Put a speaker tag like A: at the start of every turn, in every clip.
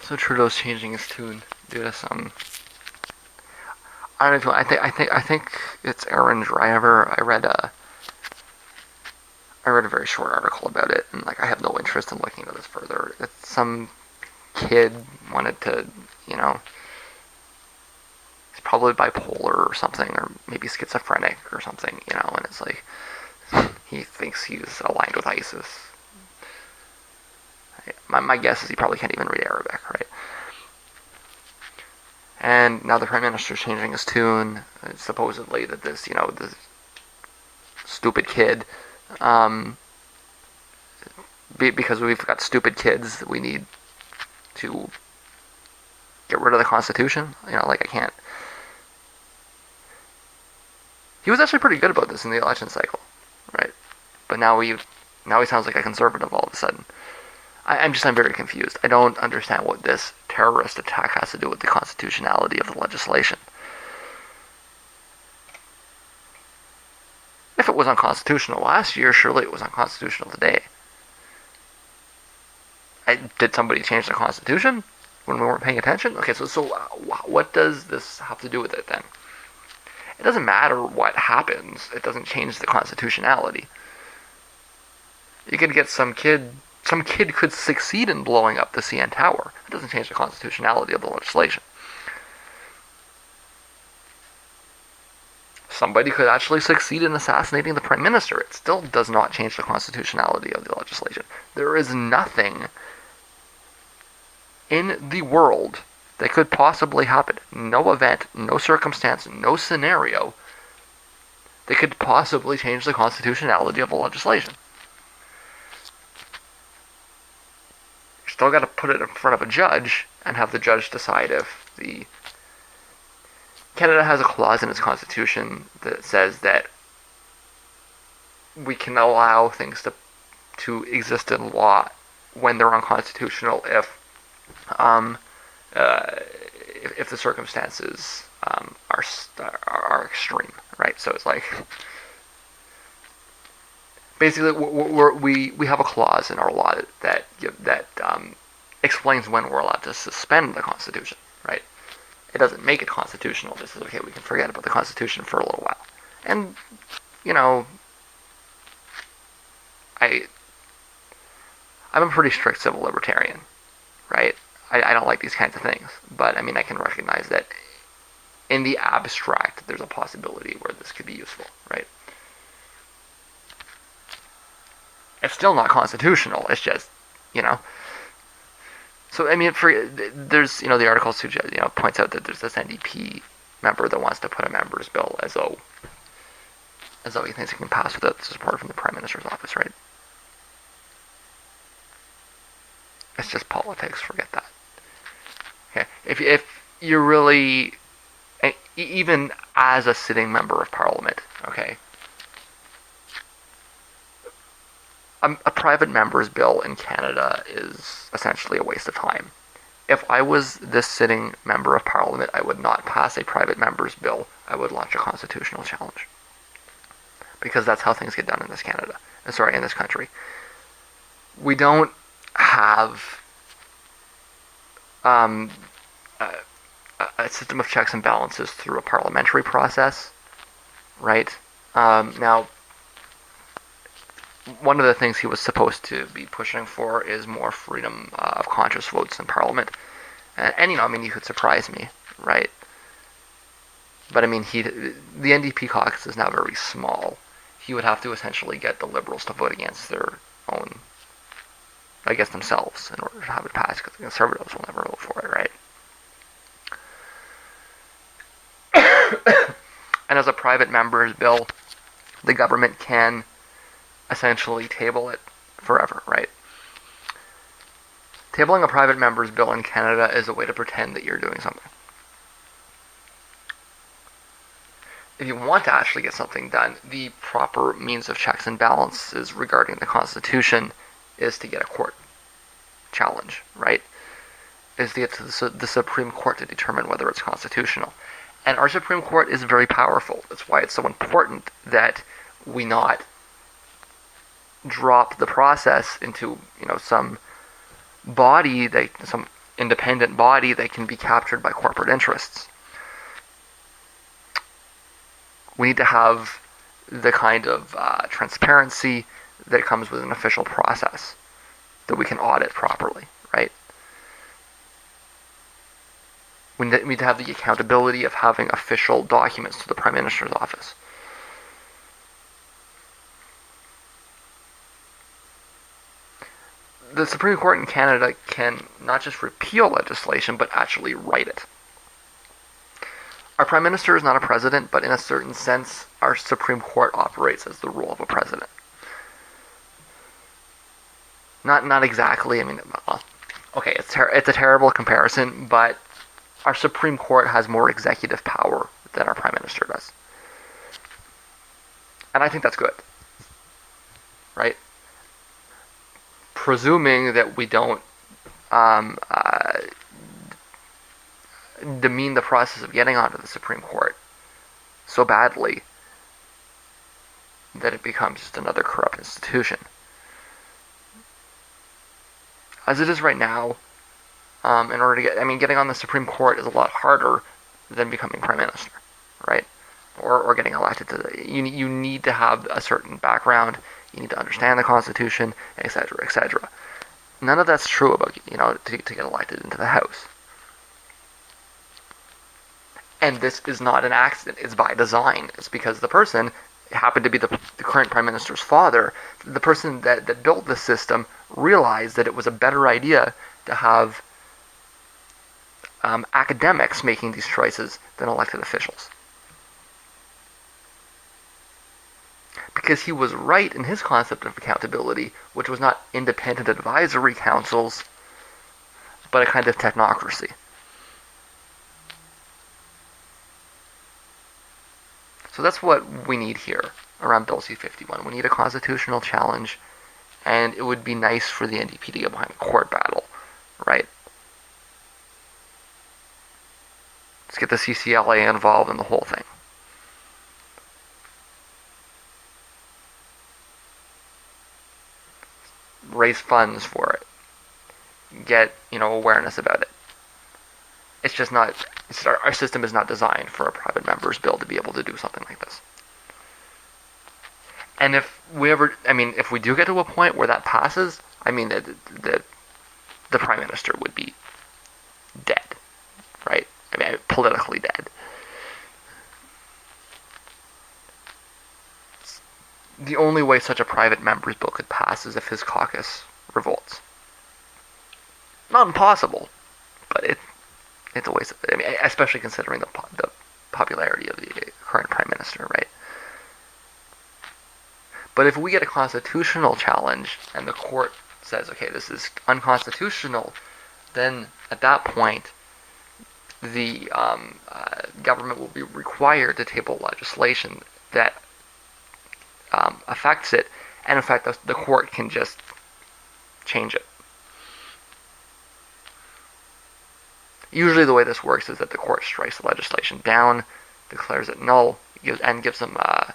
A: So Trudeau's changing his tune due to some. I don't know. I think it's Aaron Driver. I read a very short article about it, and like I have no interest in looking into this further. It's some kid wanted to, you know, he's probably bipolar or something, or maybe schizophrenic or something, and it's like he thinks he's aligned with ISIS. My guess is he probably can't even read Arabic, right? And now the Prime Minister's changing his tune, supposedly that this stupid kid, um, because we've got stupid kids, we need to get rid of the Constitution. Like I can't. He was actually pretty good about this in the election cycle, right? But now he sounds like a conservative all of a sudden. I'm very confused. I don't understand what this terrorist attack has to do with the constitutionality of the legislation. If it was unconstitutional last year, surely it was unconstitutional today. Did somebody change the Constitution when we weren't paying attention? Okay, so what does this have to do with it then? It doesn't matter what happens. It doesn't change the constitutionality. You could get some kid could succeed in blowing up the CN Tower. It doesn't change the constitutionality of the legislation. Somebody could actually succeed in assassinating the Prime Minister. It still does not change the constitutionality of the legislation. There is nothing in the world that could possibly happen. No event, no circumstance, no scenario that could possibly change the constitutionality of the legislation. Still got to put it in front of a judge and have the judge decide if the Canada has a clause in its constitution that says that we can allow things to exist in law when they're unconstitutional if the circumstances are extreme, right? So it's like basically we have a clause in our law that explains when we're allowed to suspend the Constitution, right? It doesn't make it constitutional. This is okay. We can forget about the Constitution for a little while, and I'm a pretty strict civil libertarian, right? I don't like these kinds of things, but I mean I can recognize that in the abstract there's a possibility where this could be useful, right? It's still not constitutional. It's just, So I mean, there's the article points out that there's this NDP member that wants to put a member's bill as though he thinks it can pass without the support from the Prime Minister's office, right? It's just politics. Forget that. Okay, if you're really, even as a sitting member of Parliament, okay. A private member's bill in Canada is essentially a waste of time. If I was this sitting member of Parliament, I would not pass a private member's bill. I would launch a constitutional challenge. Because that's how things get done in this in this country. We don't have a system of checks and balances through a parliamentary process, right? Now, one of the things he was supposed to be pushing for is more freedom of conscience votes in Parliament. And he could surprise me, right? But I mean, the NDP caucus is now very small. He would have to essentially get the Liberals to vote against their own, themselves in order to have it passed, because the Conservatives will never vote for it, right? And as a private member's bill, the government can essentially table it forever, right? Tabling a private member's bill in Canada is a way to pretend that you're doing something. If you want to actually get something done, the proper means of checks and balances regarding the Constitution is to get a court challenge, right? Is to get to the Supreme Court to determine whether it's constitutional. And our Supreme Court is very powerful. That's why it's so important that we not drop the process into some body, some independent body that can be captured by corporate interests. We need to have the kind of transparency that comes with an official process that we can audit properly, right? We need to have the accountability of having official documents to the Prime Minister's office. The Supreme Court in Canada can not just repeal legislation, but actually write it. Our Prime Minister is not a president, but in a certain sense, our Supreme Court operates as the role of a president. Not exactly, I mean, well, okay, it's a terrible comparison, but our Supreme Court has more executive power than our Prime Minister does. And I think that's good, right? Presuming that we don't demean the process of getting onto the Supreme Court so badly that it becomes just another corrupt institution. As it is right now, in order to getting on the Supreme Court is a lot harder than becoming Prime Minister, right? Or getting elected to you need to have a certain background, you need to understand the Constitution, etc., etc. None of that's true about, to get elected into the House. And this is not an accident, it's by design. It's because the person happened to be the current Prime Minister's father. The person that built the system realized that it was a better idea to have academics making these choices than elected officials. Because he was right in his concept of accountability, which was not independent advisory councils, but a kind of technocracy. So that's what we need here around Bill C-51. We need a constitutional challenge, and it would be nice for the NDP to get behind a court battle, right? Let's get the CCLA involved in the whole thing. Raise funds for it. Get, awareness about it. It's just not, our system is not designed for a private member's bill to be able to do something like this. And if we do get to a point where that passes, the Prime Minister would be dead, right? Politically dead. The only way such a private member's bill could pass is if his caucus revolts. Not impossible, but it's a waste of, especially considering the popularity of the current Prime Minister, right? But if we get a constitutional challenge and the court says, okay, this is unconstitutional, then at that point, the government will be required to table legislation that affects it, and in fact, the court can just change it. Usually the way this works is that the court strikes the legislation down, declares it null, and gives them a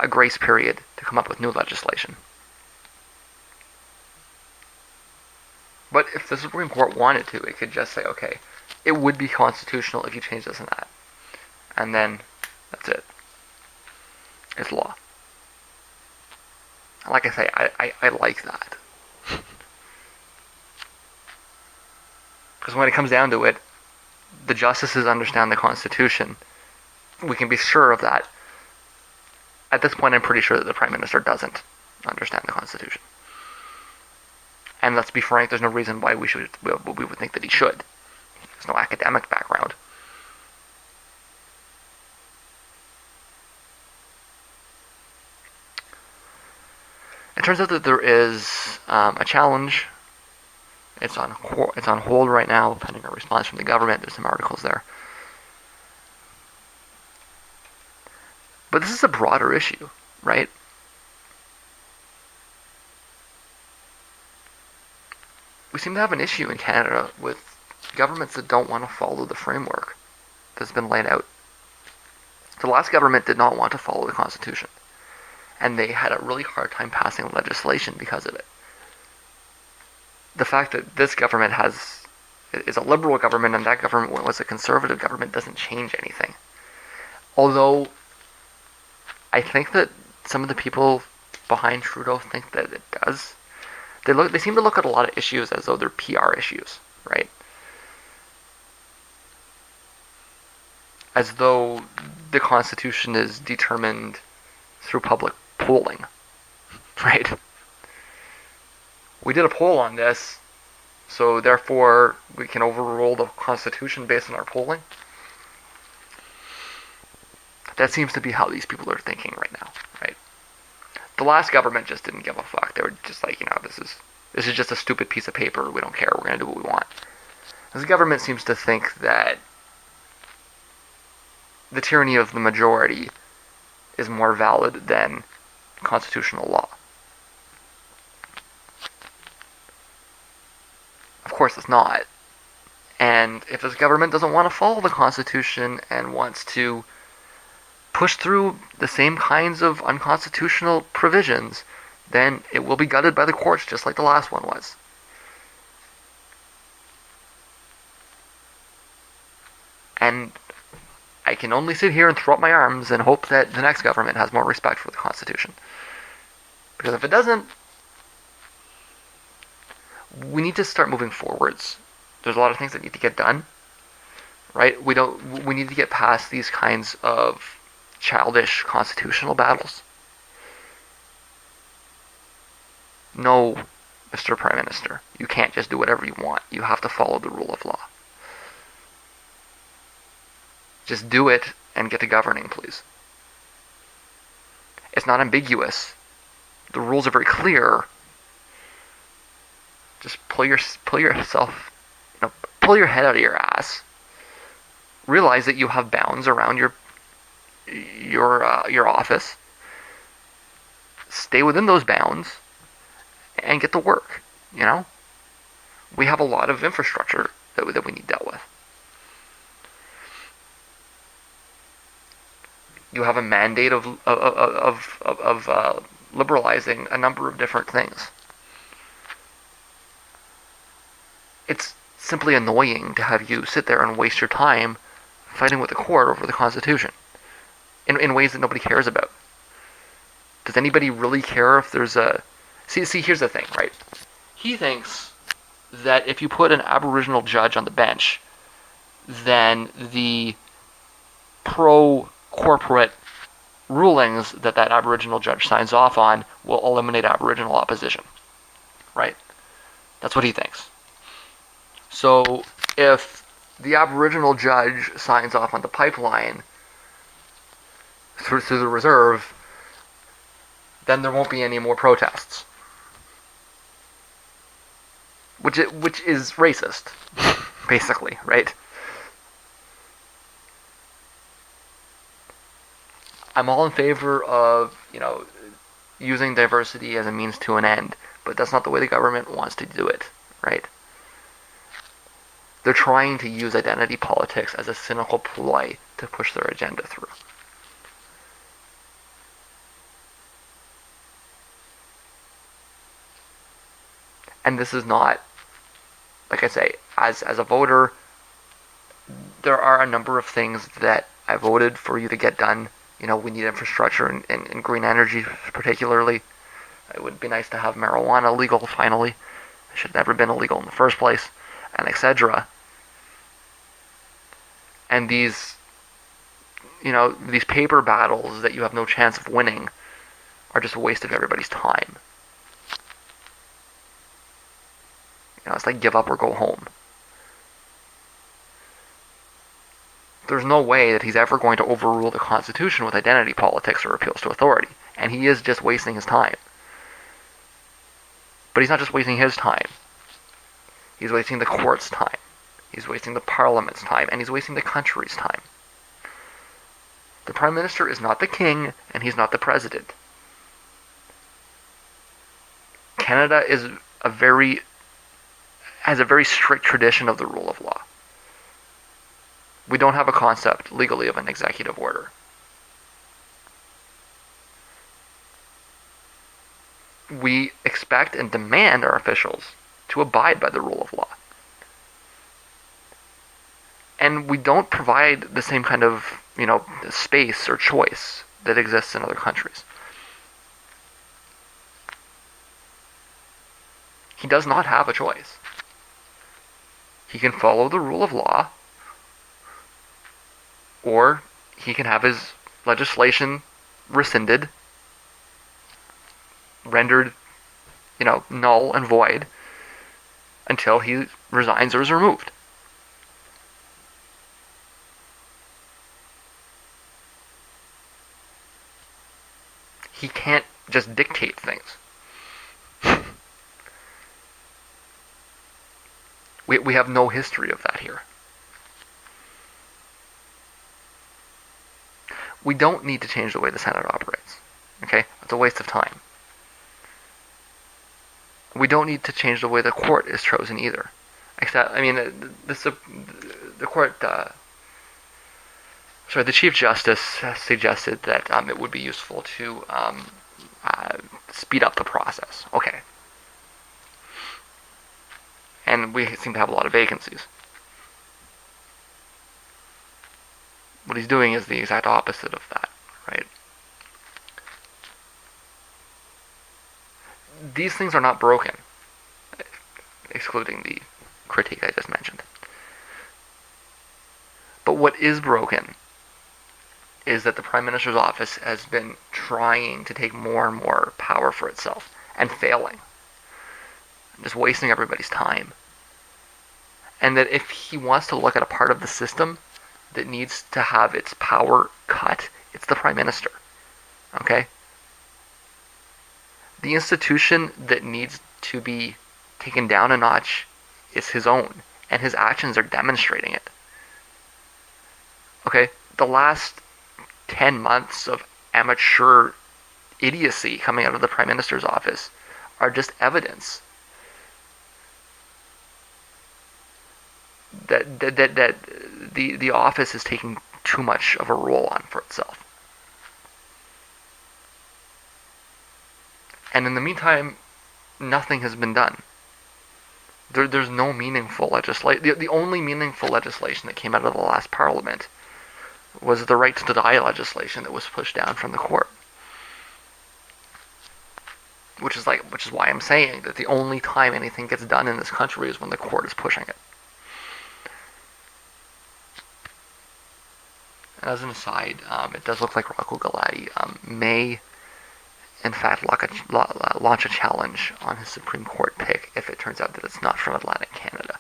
A: grace period to come up with new legislation. But if the Supreme Court wanted to, it could just say, okay, it would be constitutional if you change this and that. And then, that's it. It's law. Like I say, I like that. Because when it comes down to it, the justices understand the Constitution. We can be sure of that. At this point, I'm pretty sure that the Prime Minister doesn't understand the Constitution. And let's be frank, there's no reason why we would think that he should. He has no academic background. It turns out that there is a challenge. It's on hold right now, pending a response from the government. There's some articles there. But this is a broader issue, right? We seem to have an issue in Canada with governments that don't want to follow the framework that's been laid out. The last government did not want to follow the Constitution, and they had a really hard time passing legislation because of it. the fact that this government is a liberal government and that government was a conservative government doesn't change anything. Although I think that some of the people behind Trudeau think that it does. They seem to look at a lot of issues as though they're PR issues, right? As though the Constitution is determined through public polling, right? We did a poll on this, so therefore we can overrule the Constitution based on our polling. That seems to be how these people are thinking right now, right? The last government just didn't give a fuck. They were just like, this is just a stupid piece of paper. We don't care. We're gonna do what we want. This government seems to think that the tyranny of the majority is more valid than constitutional law. Of course it's not. And if this government doesn't want to follow the Constitution and wants to push through the same kinds of unconstitutional provisions, then it will be gutted by the courts just like the last one was. And I can only sit here and throw up my arms and hope that the next government has more respect for the Constitution. Because if it doesn't, we need to start moving forwards. There's a lot of things that need to get done, right? We need to get past these kinds of childish constitutional battles. No, Mr. Prime Minister, you can't just do whatever you want. You have to follow the rule of law. Just do it and get to governing, please. It's not ambiguous. The rules are very clear. Just pull your head out of your ass. Realize that you have bounds around your office. Stay within those bounds and get to work. We have a lot of infrastructure that we need dealt with. You have a mandate of liberalizing a number of different things. It's simply annoying to have you sit there and waste your time fighting with the court over the Constitution in ways that nobody cares about. Does anybody really care if there's a... See, here's the thing, right? He thinks that if you put an Aboriginal judge on the bench, then the pro-corporate rulings that Aboriginal judge signs off on will eliminate Aboriginal opposition, right? That's what he thinks. So if the Aboriginal judge signs off on the pipeline through the reserve, then there won't be any more protests. Which is racist, basically, right? I'm all in favor of, using diversity as a means to an end, but that's not the way the government wants to do it, right? They're trying to use identity politics as a cynical ploy to push their agenda through. And this is not, like I say, as a voter, there are a number of things that I voted for you to get done. We need infrastructure and green energy particularly. It would be nice to have marijuana legal finally. It should have never been illegal in the first place, and etc. And these paper battles that you have no chance of winning are just a waste of everybody's time. It's like give up or go home. There's no way that he's ever going to overrule the Constitution with identity politics or appeals to authority. And he is just wasting his time. But he's not just wasting his time. He's wasting the court's time. He's wasting the parliament's time. And he's wasting the country's time. The Prime Minister is not the king, and he's not the president. Canada has a very strict tradition of the rule of law. We don't have a concept legally of an executive order. We expect and demand our officials to abide by the rule of law. And we don't provide the same kind of, space or choice that exists in other countries. He does not have a choice. He can follow the rule of law, or he can have his legislation rescinded, rendered, null and void until he resigns or is removed. He can't just dictate things. We have no history of that here. We don't need to change the way the Senate operates. Okay? It's a waste of time. We don't need to change the way the court is chosen either. Except, the court, the Chief Justice suggested that it would be useful to speed up the process. Okay. And we seem to have a lot of vacancies. What he's doing is the exact opposite of that, right? These things are not broken, excluding the critique I just mentioned. But what is broken is that the Prime Minister's office has been trying to take more and more power for itself, and failing. Just wasting everybody's time. And that if he wants to look at a part of the system that needs to have its power cut, it's the Prime Minister. Okay? The institution that needs to be taken down a notch is his own, and his actions are demonstrating it. Okay? The last 10 months of amateur idiocy coming out of the Prime Minister's office are just evidence that the office is taking too much of a role on for itself. And in the meantime, nothing has been done. There's no meaningful legislation. The only meaningful legislation that came out of the last Parliament was the right to die legislation that was pushed down from the court. Which is why I'm saying that the only time anything gets done in this country is when the court is pushing it. And as an aside, it does look like Rocco Galati may, in fact, launch a challenge on his Supreme Court pick if it turns out that it's not from Atlantic Canada,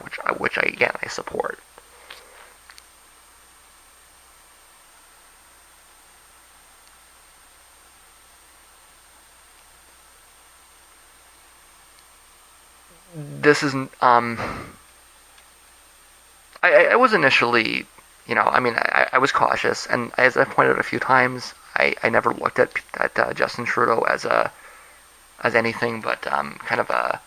A: which I support. This is I was initially, I was cautious, and as I've pointed out a few times, I never looked at Justin Trudeau as anything but kind of a.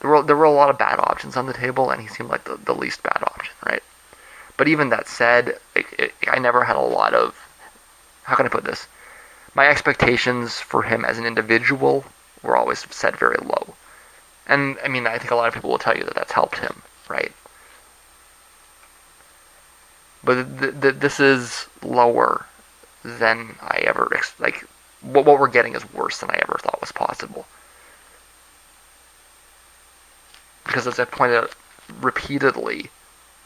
A: There were a lot of bad options on the table, and he seemed like the least bad option, right? But even that said, I never had a lot of. How can I put this? My expectations for him as an individual were always set very low. And, I think a lot of people will tell you that that's helped him, right? But this is lower than I ever, what we're getting is worse than I ever thought was possible. Because as I pointed out repeatedly,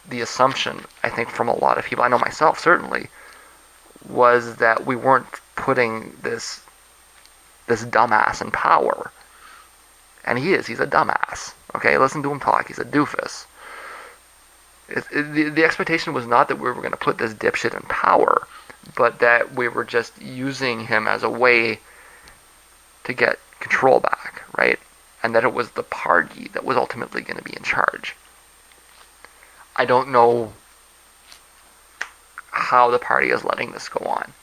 A: the assumption, I think, from a lot of people, I know myself certainly, was that we weren't putting this dumbass in power. And he's a dumbass. Okay, listen to him talk, he's a doofus. The expectation was not that we were going to put this dipshit in power, but that we were just using him as a way to get control back, right? And that it was the party that was ultimately going to be in charge. I don't know how the party is letting this go on.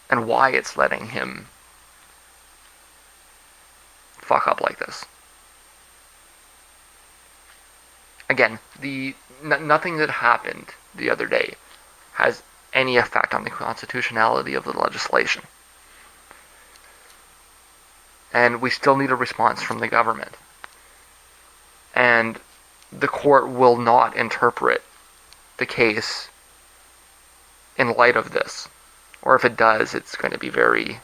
A: And why it's letting him fuck up like this. Again, nothing that happened the other day has any effect on the constitutionality of the legislation. and we still need a response from the government. And the court will not interpret the case in light of this. Or if it does, it's going to be very...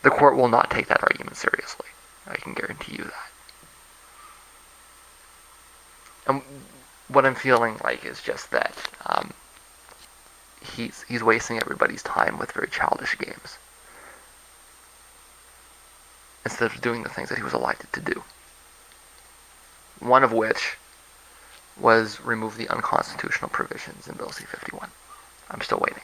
A: the court will not take that argument seriously. I can guarantee you that. And what I'm feeling like is just that he's wasting everybody's time with very childish games, instead of doing the things that he was elected to do. One of which was remove the unconstitutional provisions in Bill C-51. I'm still waiting.